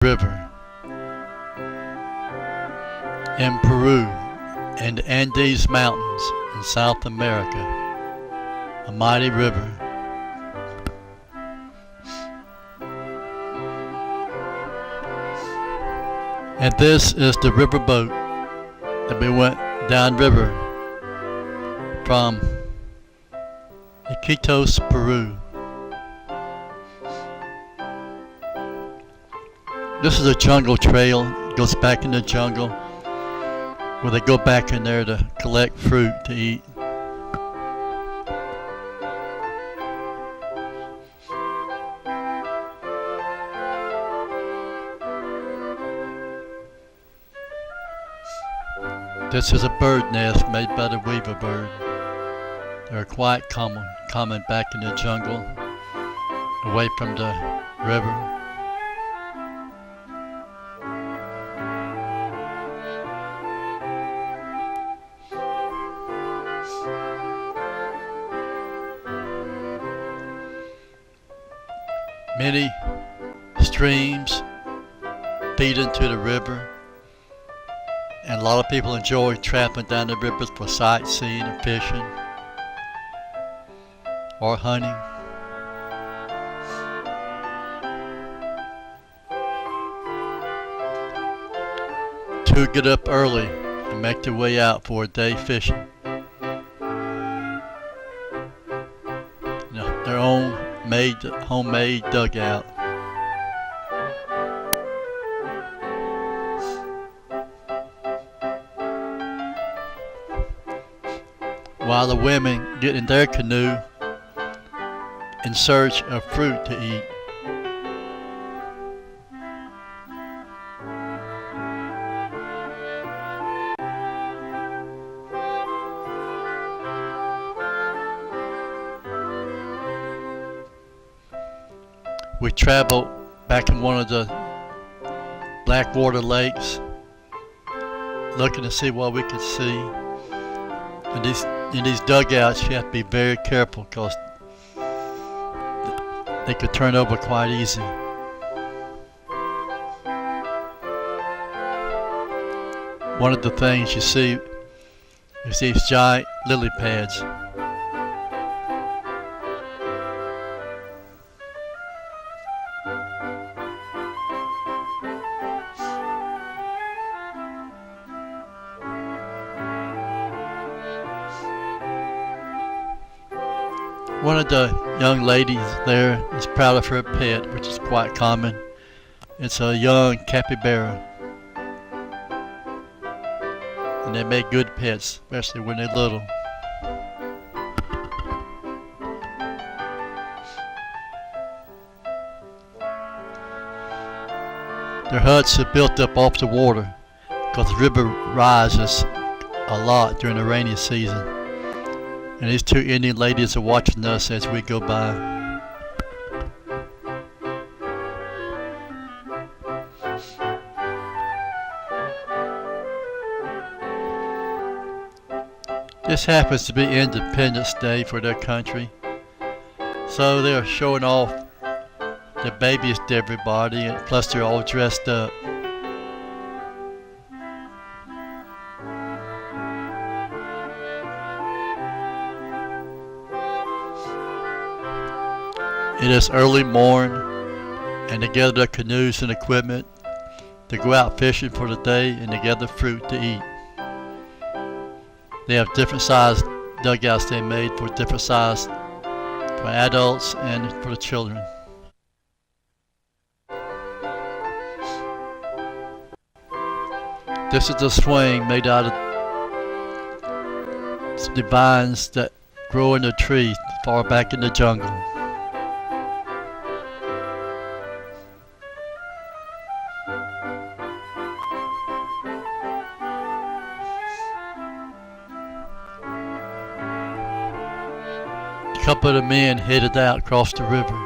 River in Peru and the Andes Mountains in South America, a mighty river. And this is the river boat that we went downriver from Iquitos, Peru. This is a jungle trail. It goes back in the jungle where they go back in there to collect fruit to eat. This is a bird nest made by the weaver bird. They're quite common back in the jungle, away from the river. Many streams feed into the river, and a lot of people enjoy traveling down the rivers for sightseeing and fishing or hunting. To get up early and make their way out for a day fishing. Their own homemade dugout. While the women get in their canoe in search of fruit to eat. We traveled back in one of the Blackwater lakes, looking to see what we could see. And in these dugouts, you have to be very careful because they could turn over quite easy. One of the things you see is these giant lily pads. One of the young ladies there is proud of her pet, which is quite common. It's a young capybara. And they make good pets, especially when they're little. Their huts are built up off the water because the river rises a lot during the rainy season. And these two Indian ladies are watching us as we go by. This happens to be Independence Day for their country. So they're showing off their babies to everybody, and plus they're all dressed up. It is early morn, and they gather their canoes and equipment to go out fishing for the day, and they gather fruit to eat. They have different sized dugouts they made for different sized for adults and for the children. This is a swing made out of the vines that grow in the trees far back in the jungle. A couple of the men headed out across the river.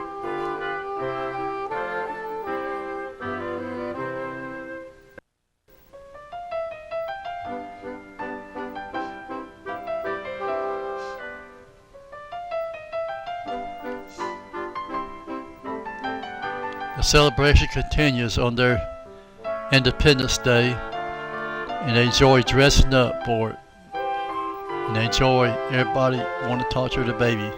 The The celebration continues on their Independence Day, and they enjoy dressing up for it. And they enjoy everybody wanting to torture the baby.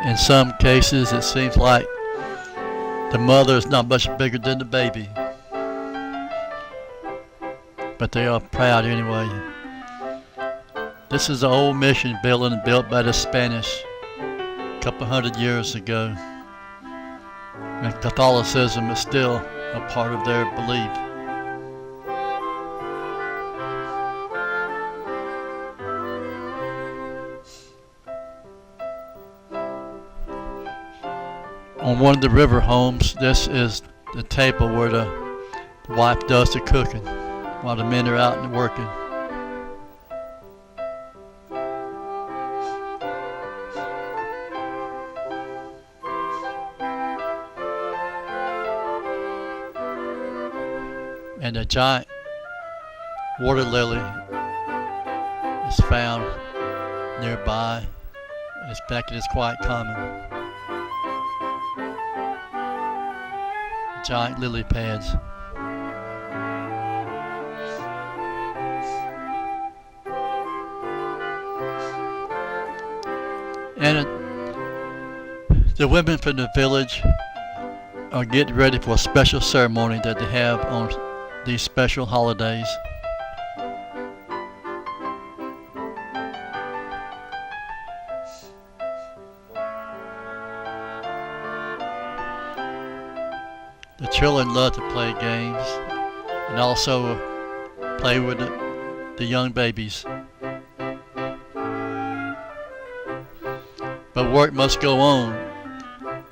In some cases, it seems like the mother is not much bigger than the baby, but they are proud anyway. This is an old mission building built by the Spanish a couple hundred years ago, and Catholicism is still a part of their belief. On one of the river homes, this is the table where the wife does the cooking while the men are out and working. And a giant water lily is found nearby. It's back and it's quite common. Giant lily pads. And the women from the village are getting ready for a special ceremony that they have on these special holidays. The children love to play games and also play with the young babies. But work must go on,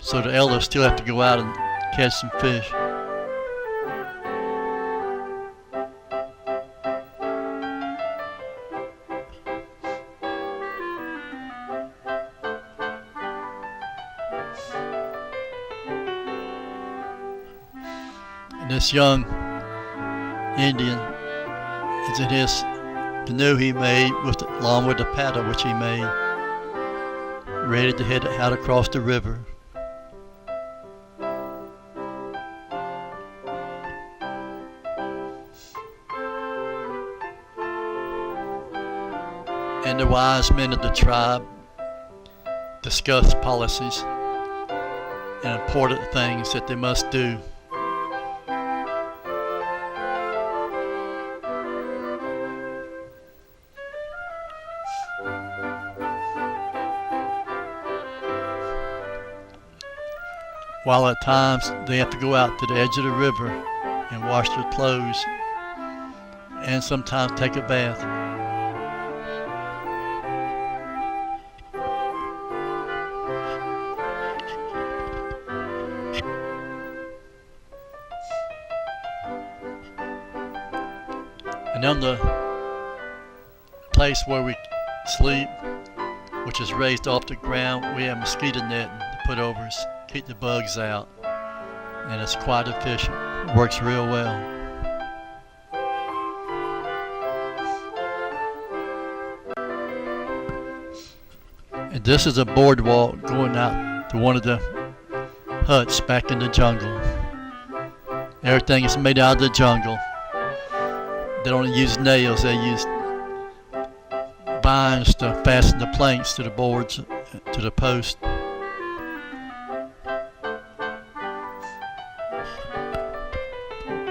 so the elders still have to go out and catch some fish. And this young Indian is in his canoe he made along with the paddle which he made, ready to head out across the river. And the wise men of the tribe discuss policies and important things that they must do. While at times they have to go out to the edge of the river and wash their clothes and sometimes take a bath. And on the place where we sleep, which is raised off the ground, we have mosquito netting to put over us, keep the bugs out, and it's quite efficient. It works real well. And this is a boardwalk going out to one of the huts back in the jungle. Everything is made out of the jungle. They don't use nails, they use vines to fasten the planks to the boards, to the post.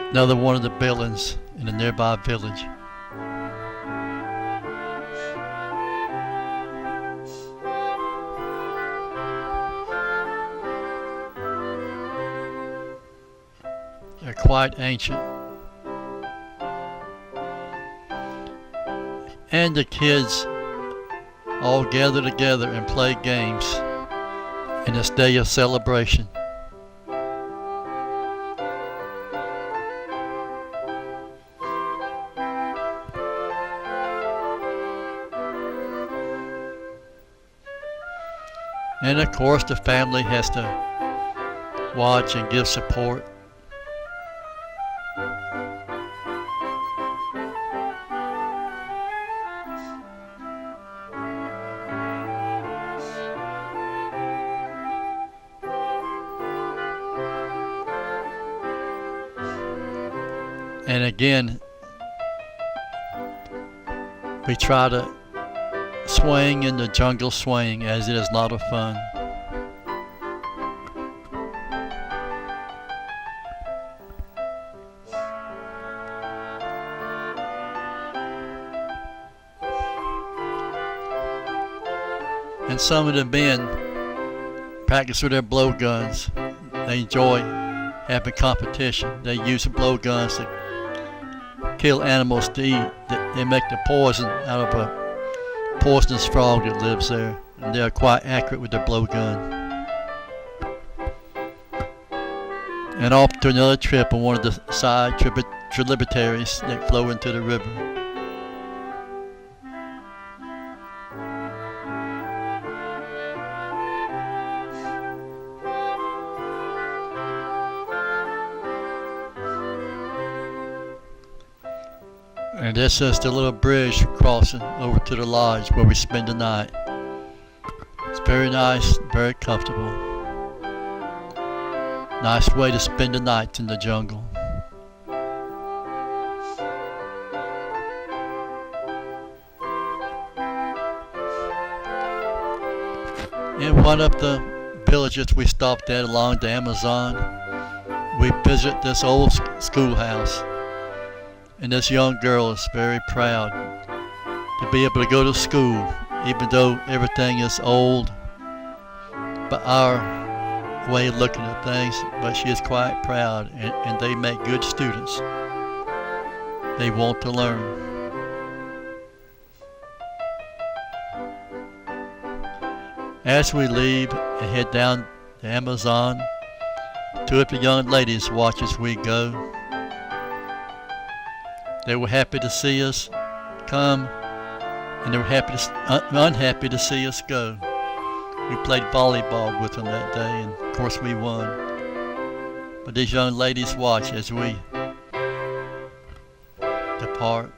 Another one of the buildings in a nearby village. They're quite ancient. And the kids all gather together and play games in this day of celebration. And of course the family has to watch and give support. And again, we try to swing in the jungle swing, as it is a lot of fun. And some of the men practice with their blowguns. They enjoy having competition. They use the blowguns to kill animals to eat. They make the poison out of a poisonous frog that lives there, and they are quite accurate with their blowgun. And off to another trip on one of the side tributaries that flow into the river. And this is the little bridge crossing over to the lodge where we spend the night. It's very nice, very comfortable. Nice way to spend the night in the jungle. In one of the villages we stopped at along the Amazon, we visited this old schoolhouse. And this young girl is very proud to be able to go to school, even though everything is old by our way of looking at things. But she is quite proud, and they make good students. They want to learn. As we leave and head down the Amazon, two of the young ladies watch as we go. They were happy to see us come, and they were unhappy to see us go. We played volleyball with them that day, and of course we won. But these young ladies watch as we depart.